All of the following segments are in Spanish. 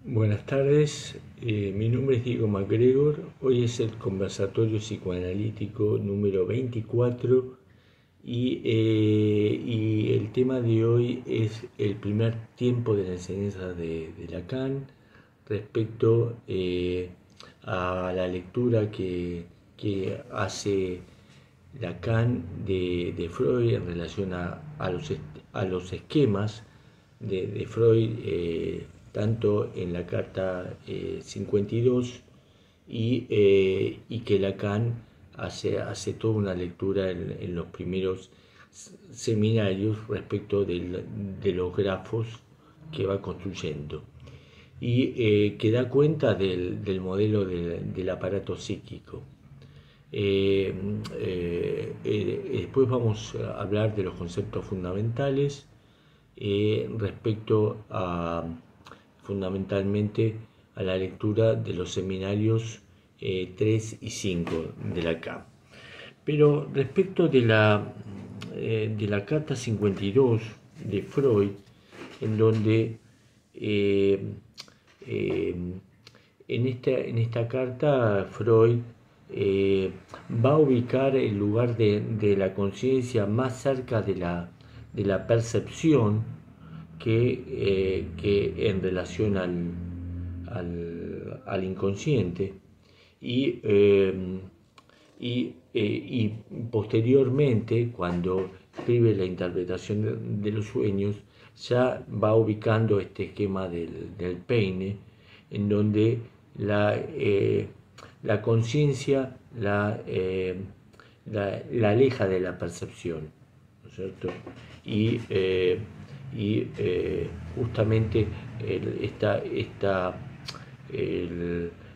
Buenas tardes, mi nombre es Diego MacGregor. Hoy es el conversatorio psicoanalítico número 24 y el tema de hoy es el primer tiempo de la enseñanza de Lacan respecto a la lectura que hace Lacan de Freud en relación a los esquemas de Freud, tanto en la carta 52 y que Lacan hace toda una lectura en los primeros seminarios respecto de los grafos que va construyendo y que da cuenta del modelo del aparato psíquico. Después vamos a hablar de los conceptos fundamentales respecto a fundamentalmente a la lectura de los seminarios 3 y 5 de Lacan. Pero respecto de la carta 52 de Freud, en donde en esta carta Freud va a ubicar el lugar de la conciencia más cerca de la percepción que en relación al inconsciente y posteriormente, cuando escribe la interpretación de los sueños, ya va ubicando este esquema del peine, en donde la conciencia la aleja de la percepción, ¿no es cierto? Justamente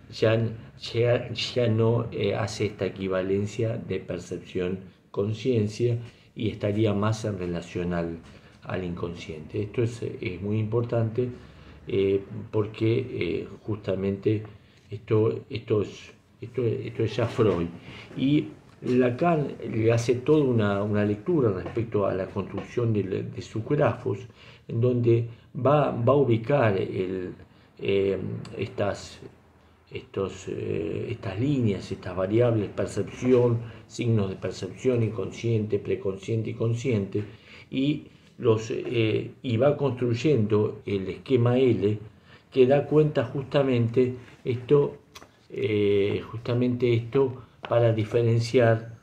ya no hace esta equivalencia de percepción-conciencia y estaría más en relación al inconsciente. Esto es muy importante porque justamente esto es ya Freud. Y Lacan le hace toda una lectura respecto a la construcción de sus grafos, en donde va a ubicar estas líneas, estas variables, percepción, signos de percepción, inconsciente, preconsciente y consciente, y va construyendo el esquema L, que da cuenta justamente esto para diferenciar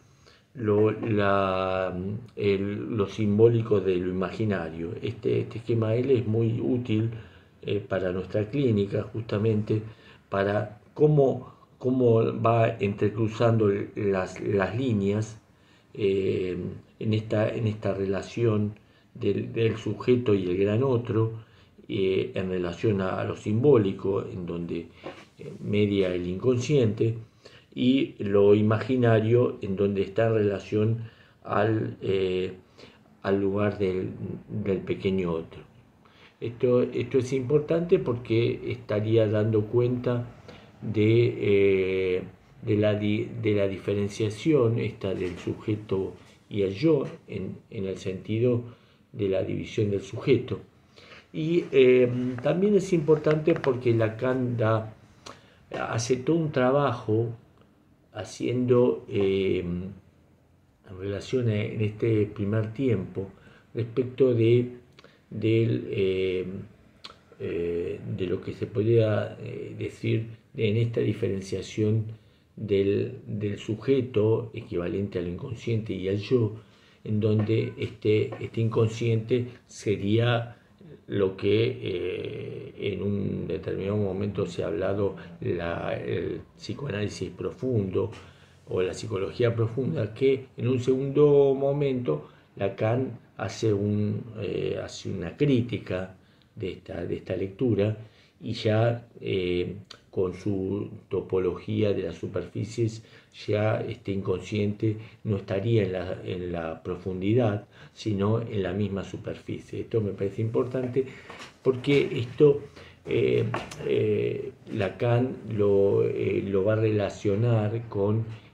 lo simbólico de lo imaginario. Este esquema L es muy útil para nuestra clínica, justamente para cómo va entrecruzando las líneas en esta relación del sujeto y el gran otro, en relación a lo simbólico, en donde media el inconsciente, y lo imaginario, en donde está en relación al lugar del pequeño otro. Esto es importante porque estaría dando cuenta de la diferenciación del sujeto y el yo, en el sentido de la división del sujeto. Y también es importante porque Lacan hace todo un trabajo haciendo en relación en este primer tiempo respecto de lo que se podría decir en esta diferenciación del sujeto equivalente al inconsciente y al yo, en donde este inconsciente sería lo que en un determinado momento se ha hablado el psicoanálisis profundo o la psicología profunda, que en un segundo momento Lacan hace una crítica de esta lectura, y ya con su topología de las superficies, ya este inconsciente no estaría en la profundidad, sino en la misma superficie. Esto me parece importante porque esto Lacan lo va a relacionar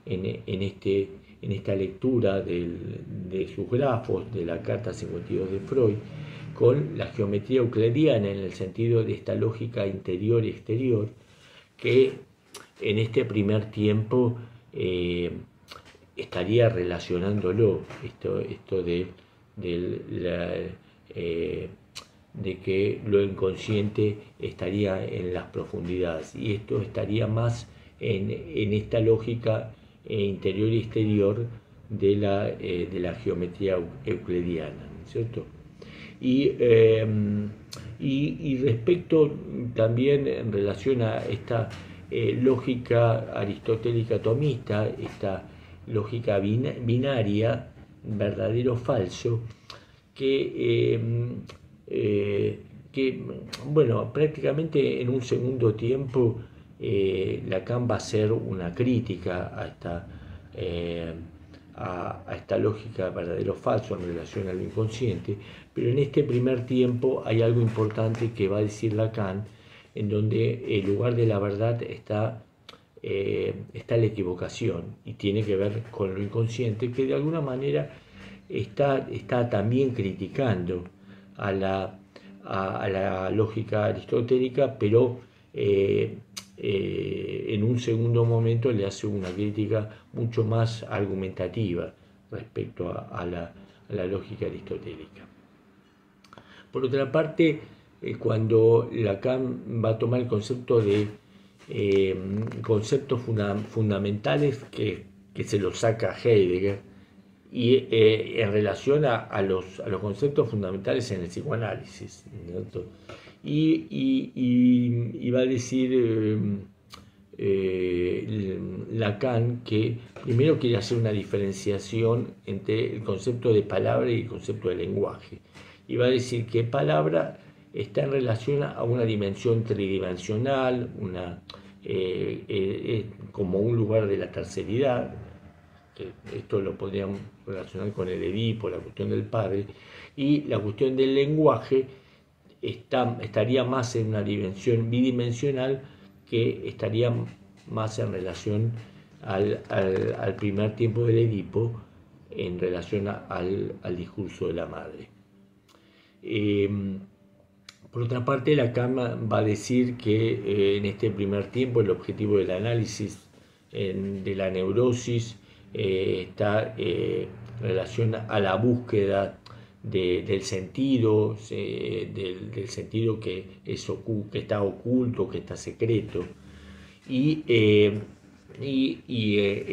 en esta lectura de sus grafos de la carta 52 de Freud, con la geometría euclidiana en el sentido de esta lógica interior y exterior, que en este primer tiempo estaría relacionándolo, esto de que lo inconsciente estaría en las profundidades, y esto estaría más en esta lógica interior y exterior de la geometría euclidiana, ¿cierto? Y respecto también en relación a esta lógica aristotélica tomista, esta lógica binaria, verdadero-falso, bueno, prácticamente en un segundo tiempo Lacan va a hacer una crítica a esta lógica verdadero-falso en relación al inconsciente, pero en este primer tiempo hay algo importante que va a decir Lacan, en donde el lugar de la verdad está la equivocación, y tiene que ver con lo inconsciente, que de alguna manera está también criticando a la lógica aristotélica, pero en un segundo momento le hace una crítica mucho más argumentativa respecto a la lógica aristotélica. Por otra parte, cuando Lacan va a tomar el concepto de conceptos fundamentales que se los saca Heidegger, y en relación a los conceptos fundamentales en el psicoanálisis, ¿cierto? Y va a decir Lacan que primero quiere hacer una diferenciación entre el concepto de palabra y el concepto de lenguaje, y va a decir que palabra está en relación a una dimensión tridimensional, como un lugar de la terceridad, que esto lo podríamos relacionar con el Edipo, la cuestión del padre, y la cuestión del lenguaje estaría más en una dimensión bidimensional, que estaría más en relación al primer tiempo del Edipo, en relación al discurso de la madre. Por otra parte, Lacan va a decir que en este primer tiempo el objetivo del análisis de la neurosis está en relación a la búsqueda del sentido, del sentido que está oculto, que está secreto. Y en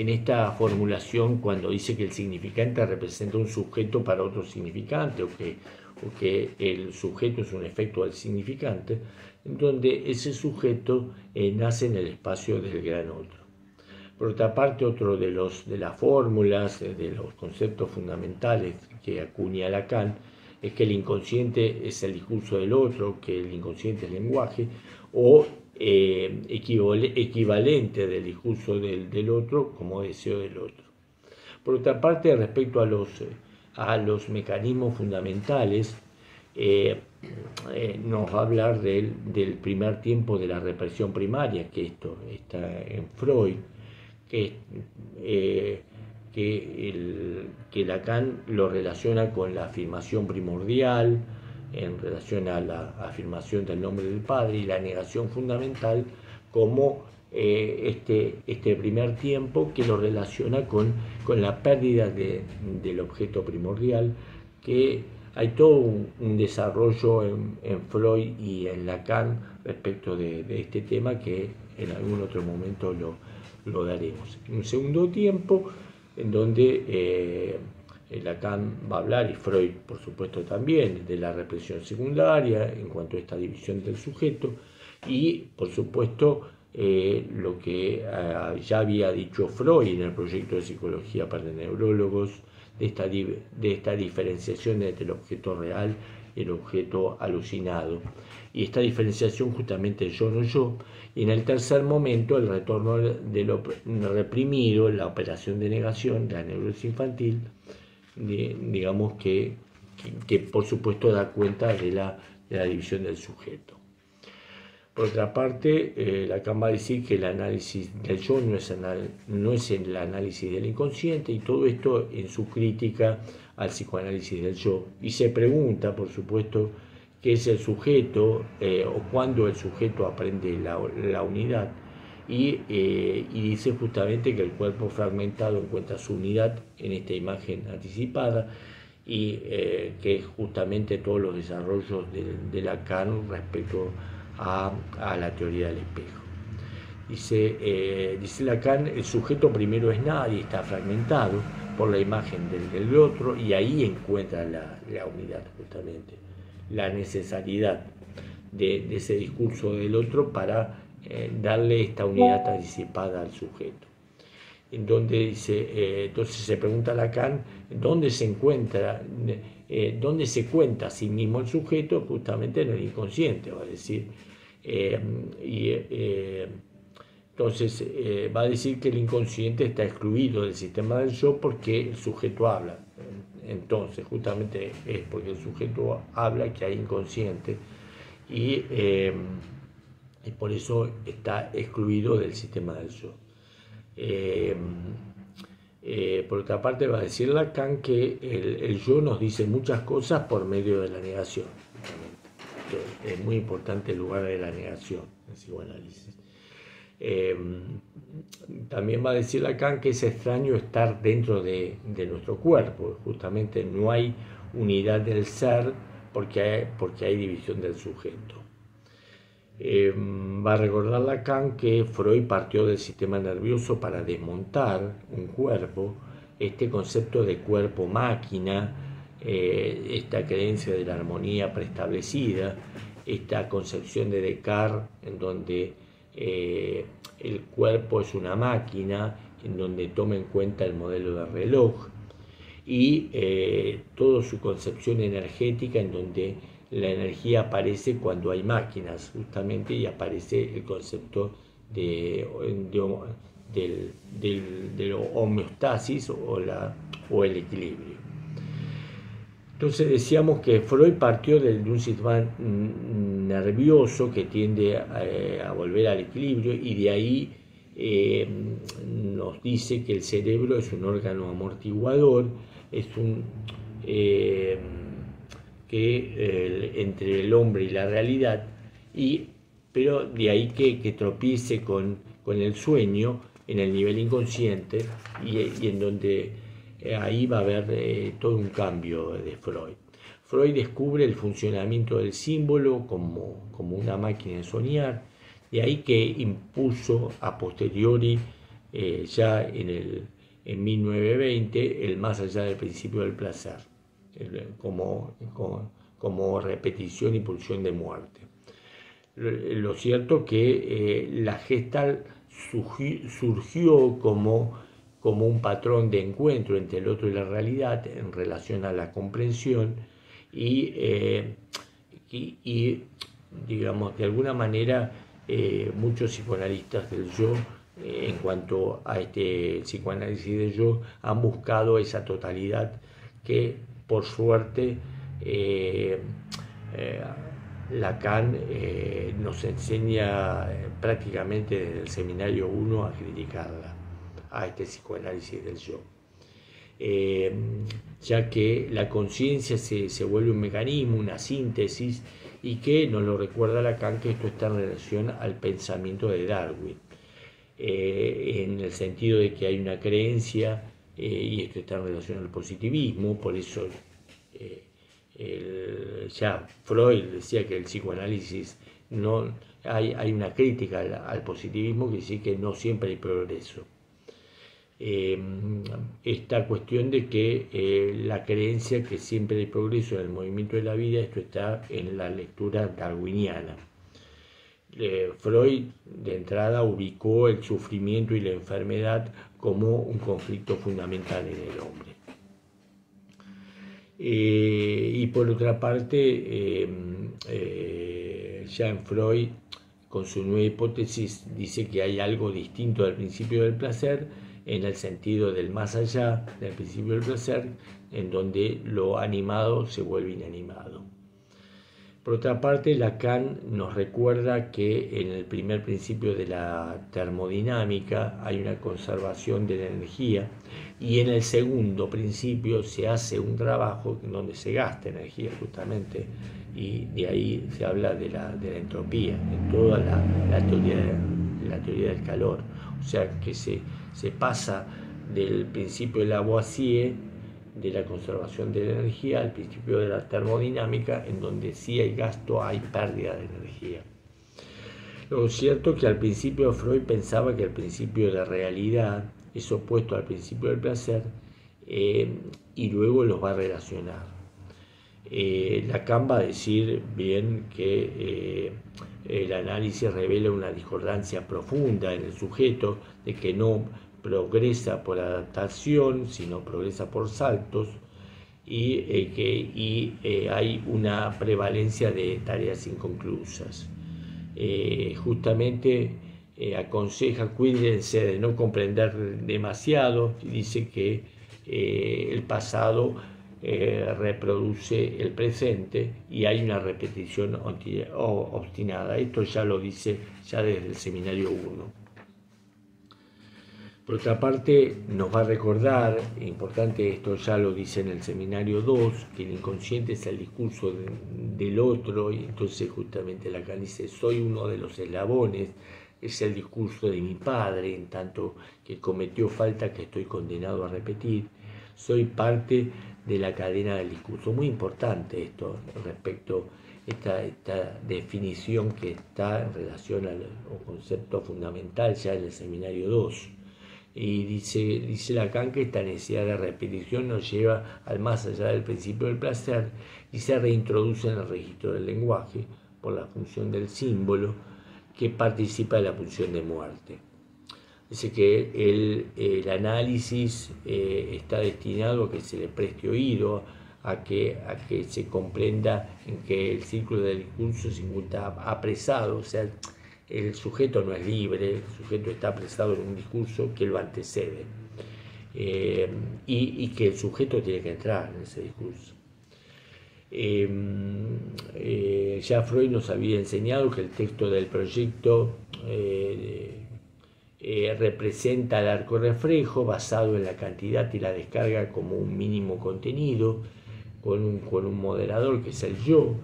esta formulación, cuando dice que el significante representa un sujeto para otro significante, o que el sujeto es un efecto del significante, en donde ese sujeto nace en el espacio del gran otro. Por otra parte, otro de las fórmulas, de los conceptos fundamentales que acuña Lacan, es que el inconsciente es el discurso del otro, que el inconsciente es lenguaje, o equivalente del discurso del otro como deseo del otro. Por otra parte, respecto a los mecanismos fundamentales, nos va a hablar del primer tiempo de la represión primaria, que esto está en Freud, que Lacan lo relaciona con la afirmación primordial en relación a la afirmación del nombre del Padre, y la negación fundamental como este primer tiempo, que lo relaciona con la pérdida del objeto primordial, que hay todo un desarrollo en Freud y en Lacan respecto de este tema, que en algún otro momento lo daremos. En un segundo tiempo, en donde Lacan va a hablar, y Freud por supuesto también, de la represión secundaria en cuanto a esta división del sujeto, y por supuesto lo que ya había dicho Freud en el proyecto de psicología para neurólogos, de esta diferenciación entre el objeto real y el objeto alucinado, y esta diferenciación justamente yo-no yo, y en el tercer momento el retorno de lo reprimido, la operación de negación de la neurosis infantil, digamos que por supuesto da cuenta de la división del sujeto. Por otra parte, Lacan va a decir que el análisis del yo no es el análisis del inconsciente, y todo esto en su crítica al psicoanálisis del yo y se pregunta, por supuesto, qué es el sujeto o cuándo el sujeto aprende la unidad y dice justamente que el cuerpo fragmentado encuentra su unidad en esta imagen anticipada y que es justamente todos los desarrollos de Lacan respecto a la teoría del espejo. Dice Lacan, el sujeto primero es nadie, está fragmentado por la imagen del otro y ahí encuentra la unidad justamente, la necesidad de ese discurso del otro para darle esta unidad anticipada al sujeto. En donde dice, entonces se pregunta Lacan, ¿dónde se encuentra, dónde se cuenta a sí mismo el sujeto? Justamente en el inconsciente, va a decir. Entonces va a decir que el inconsciente está excluido del sistema del yo porque el sujeto habla. Entonces justamente es porque el sujeto habla que hay inconsciente y por eso está excluido del sistema del yo. Por otra parte va a decir Lacan que el yo nos dice muchas cosas por medio de la negación. Es muy importante el lugar de la negación en psicoanálisis. También va a decir Lacan que es extraño estar dentro de nuestro cuerpo, justamente no hay unidad del ser porque hay división del sujeto. Va a recordar Lacan que Freud partió del sistema nervioso para desmontar un cuerpo, este concepto de cuerpo-máquina, esta creencia de la armonía preestablecida, esta concepción de Descartes en donde el cuerpo es una máquina, en donde toma en cuenta el modelo de reloj y toda su concepción energética en donde la energía aparece cuando hay máquinas justamente y aparece el concepto de la homeostasis o el equilibrio. Entonces decíamos que Freud partió de un sistema nervioso que tiende a volver al equilibrio y de ahí nos dice que el cerebro es un órgano amortiguador, es un entre el hombre y la realidad, pero de ahí que tropiece con el sueño en el nivel inconsciente y en donde ahí va a haber todo un cambio de Freud. Freud descubre el funcionamiento del símbolo como una máquina de soñar, de ahí que impuso a posteriori, ya en 1920, el más allá del principio del placer, como repetición y pulsión de muerte. Lo cierto que la Gestalt surgió como un patrón de encuentro entre el otro y la realidad en relación a la comprensión y digamos, de alguna manera muchos psicoanalistas del yo, en cuanto a este psicoanálisis del yo, han buscado esa totalidad que, por suerte, Lacan nos enseña prácticamente desde el seminario 1 a criticarla, a este psicoanálisis del yo. Ya que la conciencia se vuelve un mecanismo, una síntesis, y que nos lo recuerda Lacan que esto está en relación al pensamiento de Darwin, en el sentido de que hay una creencia, y esto está en relación al positivismo, por eso ya Freud decía que el psicoanálisis no hay una crítica al positivismo, que dice que no siempre hay progreso. Esta cuestión de que la creencia que siempre hay progreso en el movimiento de la vida, esto está en la lectura darwiniana. Freud de entrada ubicó el sufrimiento y la enfermedad como un conflicto fundamental en el hombre. Y por otra parte, ya en Freud, con su nueva hipótesis, dice que hay algo distinto del principio del placer, en el sentido del más allá del principio del placer, en donde lo animado se vuelve inanimado. Por otra parte, Lacan nos recuerda que en el primer principio de la termodinámica hay una conservación de la energía y en el segundo principio se hace un trabajo en donde se gasta energía justamente, y de ahí se habla de la entropía en toda la teoría del calor. O sea que se pasa del principio de Lavoisier de la conservación de la energía al principio de la termodinámica, en donde si hay gasto hay pérdida de energía. Lo cierto es que al principio Freud pensaba que el principio de realidad es opuesto al principio del placer, y luego los va a relacionar. Lacan va a decir bien que el análisis revela una discordancia profunda en el sujeto, de que no progresa por adaptación, sino progresa por saltos, y que hay una prevalencia de tareas inconclusas. Justamente aconseja, cuídense de no comprender demasiado, y dice que el pasado reproduce el presente y hay una repetición obstinada. Esto ya lo dice ya desde el seminario 1. Por otra parte, nos va a recordar, importante, esto ya lo dice en el seminario 2, que el inconsciente es el discurso del otro, y entonces justamente Lacan dice: soy uno de los eslabones, es el discurso de mi padre, en tanto que cometió falta que estoy condenado a repetir, soy parte de la cadena del discurso. Muy importante esto respecto a esta definición que está en relación al concepto fundamental ya en el seminario 2. Y dice Lacan que esta necesidad de repetición nos lleva al más allá del principio del placer y se reintroduce en el registro del lenguaje por la función del símbolo, que participa de la pulsión de muerte. Dice que el análisis está destinado a que se le preste oído, a que se comprenda en que el círculo del discurso se encuentra apresado, o sea, el sujeto no es libre, el sujeto está apresado en un discurso que lo antecede, y que el sujeto tiene que entrar en ese discurso. Ya Freud nos había enseñado que el texto del proyecto representa el arco reflejo basado en la cantidad y la descarga como un mínimo contenido, con un moderador que es el yo,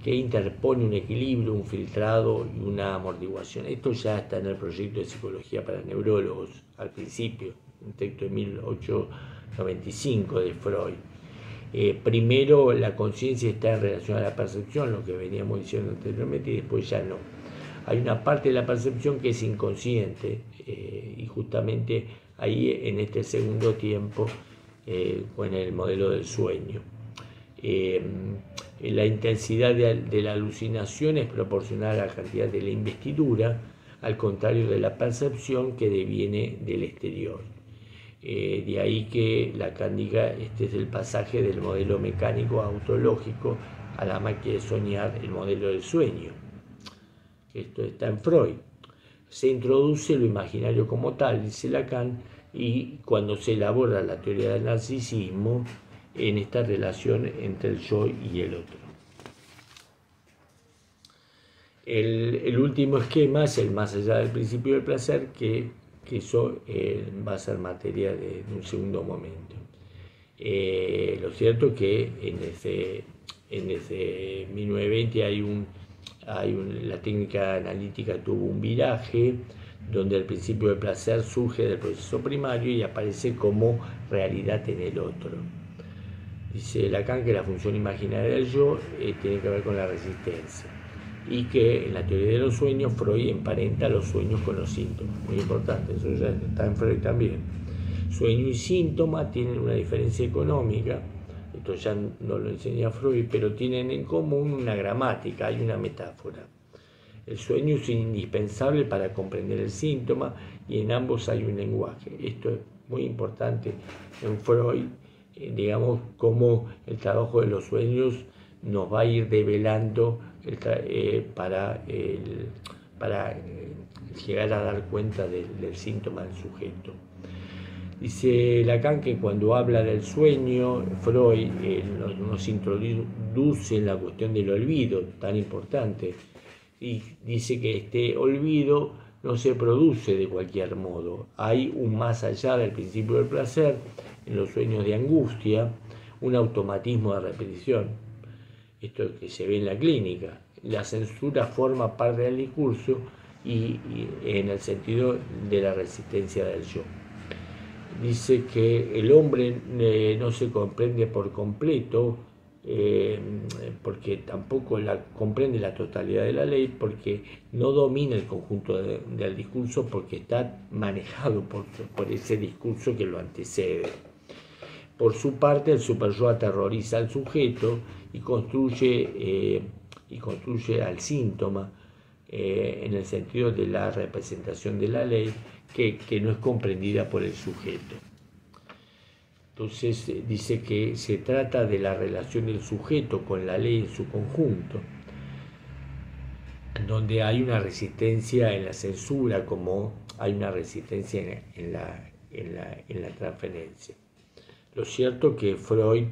que interpone un equilibrio, un filtrado y una amortiguación. Esto ya está en el proyecto de psicología para neurólogos al principio, un texto de 1895 de Freud. Primero la conciencia está en relación a la percepción, lo que veníamos diciendo anteriormente, y después ya no. Hay una parte de la percepción que es inconsciente, y justamente ahí en este segundo tiempo, con el modelo del sueño. La intensidad de la alucinación es proporcional a la cantidad de la investidura, al contrario de la percepción que deviene del exterior. De ahí que Lacan diga: este es el pasaje del modelo mecánico autológico a la máquina de soñar, el modelo del sueño. Esto está en Freud. Se introduce lo imaginario como tal, dice Lacan, y cuando se elabora la teoría del narcisismo, en esta relación entre el yo y el otro. El último esquema es el más allá del principio del placer, que eso va a ser materia de un segundo momento. Lo cierto es que en ese 1920 la técnica analítica tuvo un viraje, donde el principio del placer surge del proceso primario y aparece como realidad en el otro. Dice Lacan que la función imaginaria del yo tiene que ver con la resistencia, y que en la teoría de los sueños Freud emparenta los sueños con los síntomas. Muy importante, eso ya está en Freud también. Sueño y síntoma tienen una diferencia económica, esto ya no lo enseña Freud, pero tienen en común una gramática, hay una metáfora. El sueño es indispensable para comprender el síntoma y en ambos hay un lenguaje. Esto es muy importante en Freud, digamos, cómo el trabajo de los sueños nos va a ir develando para llegar a dar cuenta del síntoma del sujeto. Dice Lacan que cuando habla del sueño, Freud nos introduce en la cuestión del olvido, tan importante, y dice que este olvido no se produce de cualquier modo. Hay un más allá del principio del placer, en los sueños de angustia, un automatismo de repetición. Esto que se ve en la clínica. La censura forma parte del discurso y en el sentido de la resistencia del yo. Dice que el hombre no se comprende por completo, porque tampoco comprende la totalidad de la ley, porque no domina el conjunto del discurso, porque está manejado por ese discurso que lo antecede. Por su parte, el superyo aterroriza al sujeto y construye al síntoma, en el sentido de la representación de la ley, que no es comprendida por el sujeto. Entonces dice que se trata de la relación del sujeto con la ley en su conjunto, donde hay una resistencia en la censura, como hay una resistencia en la transferencia. Lo cierto es que Freud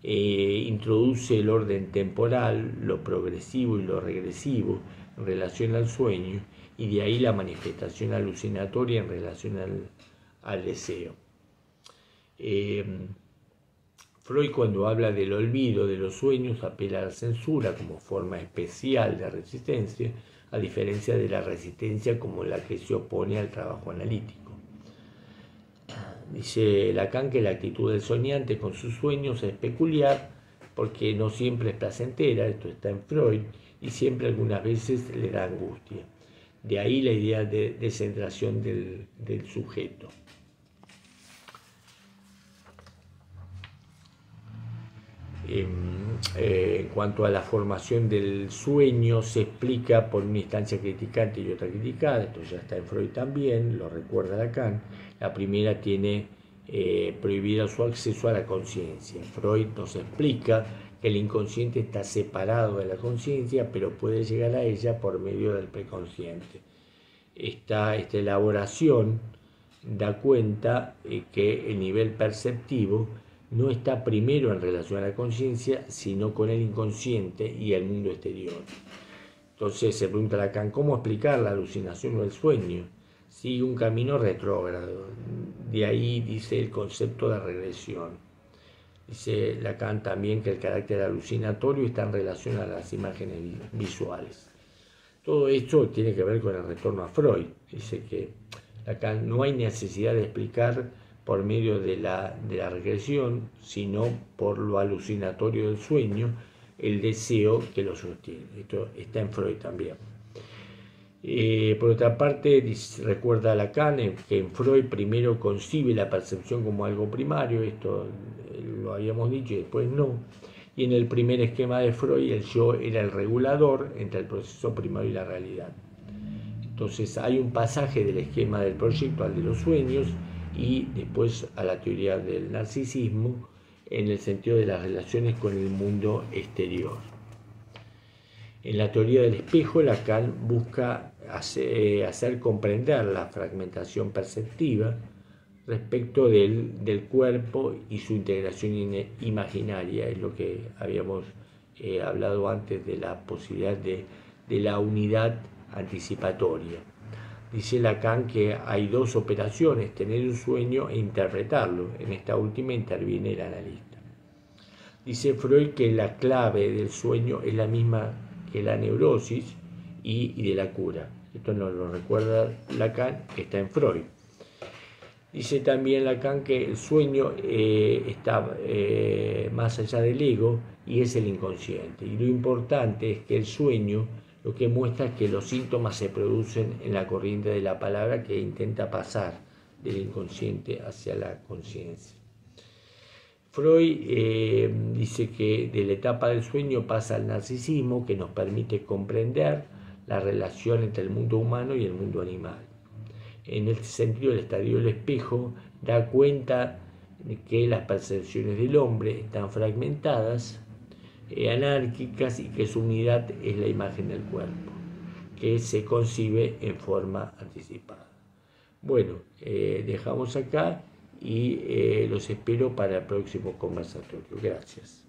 introduce el orden temporal, lo progresivo y lo regresivo en relación al sueño, y de ahí la manifestación alucinatoria en relación al deseo. Freud, cuando habla del olvido de los sueños, apela a la censura como forma especial de resistencia, a diferencia de la resistencia como la que se opone al trabajo analítico. Dice Lacan que la actitud del soñante con sus sueños es peculiar porque no siempre es placentera, esto está en Freud, y siempre algunas veces le da angustia. De ahí la idea de descentración del sujeto. En cuanto a la formación del sueño, se explica por una instancia criticante y otra criticada. Esto ya está en Freud también, lo recuerda Lacan. La primera tiene prohibido su acceso a la conciencia. Freud nos explica que el inconsciente está separado de la conciencia, pero puede llegar a ella por medio del preconsciente. Esta elaboración da cuenta que el nivel perceptivo no está primero en relación a la conciencia, sino con el inconsciente y el mundo exterior. Entonces se pregunta Lacan, ¿cómo explicar la alucinación o el sueño? Sigue un camino retrógrado. De ahí dice el concepto de regresión. Dice Lacan también que el carácter alucinatorio está en relación a las imágenes visuales. Todo esto tiene que ver con el retorno a Freud. Dice que Lacan no hay necesidad de explicar por medio de la regresión, sino por lo alucinatorio del sueño, el deseo que lo sostiene. Esto está en Freud también. Por otra parte, recuerda Lacan que en Freud primero concibe la percepción como algo primario, esto lo habíamos dicho y después no, y en el primer esquema de Freud el yo era el regulador entre el proceso primario y la realidad. Entonces hay un pasaje del esquema del proyecto al de los sueños y después a la teoría del narcisismo en el sentido de las relaciones con el mundo exterior. En la teoría del espejo, Lacan busca hacer comprender la fragmentación perceptiva respecto del cuerpo y su integración imaginaria, es lo que habíamos hablado antes de la posibilidad de la unidad anticipatoria. Dice Lacan que hay dos operaciones, tener un sueño e interpretarlo. En esta última interviene el analista. Dice Freud que la clave del sueño es la misma que la neurosis y de la cura. Esto nos lo recuerda Lacan, que está en Freud. Dice también Lacan que el sueño está más allá del ego y es el inconsciente. Y lo importante es que el sueño lo que muestra es que los síntomas se producen en la corriente de la palabra que intenta pasar del inconsciente hacia la conciencia. Freud dice que de la etapa del sueño pasa al narcisismo, que nos permite comprender la relación entre el mundo humano y el mundo animal. En este sentido, el estadio del espejo da cuenta de que las percepciones del hombre están fragmentadas, anárquicas, y que su unidad es la imagen del cuerpo, que se concibe en forma anticipada. Bueno, dejamos acá y los espero para el próximo conversatorio. Gracias.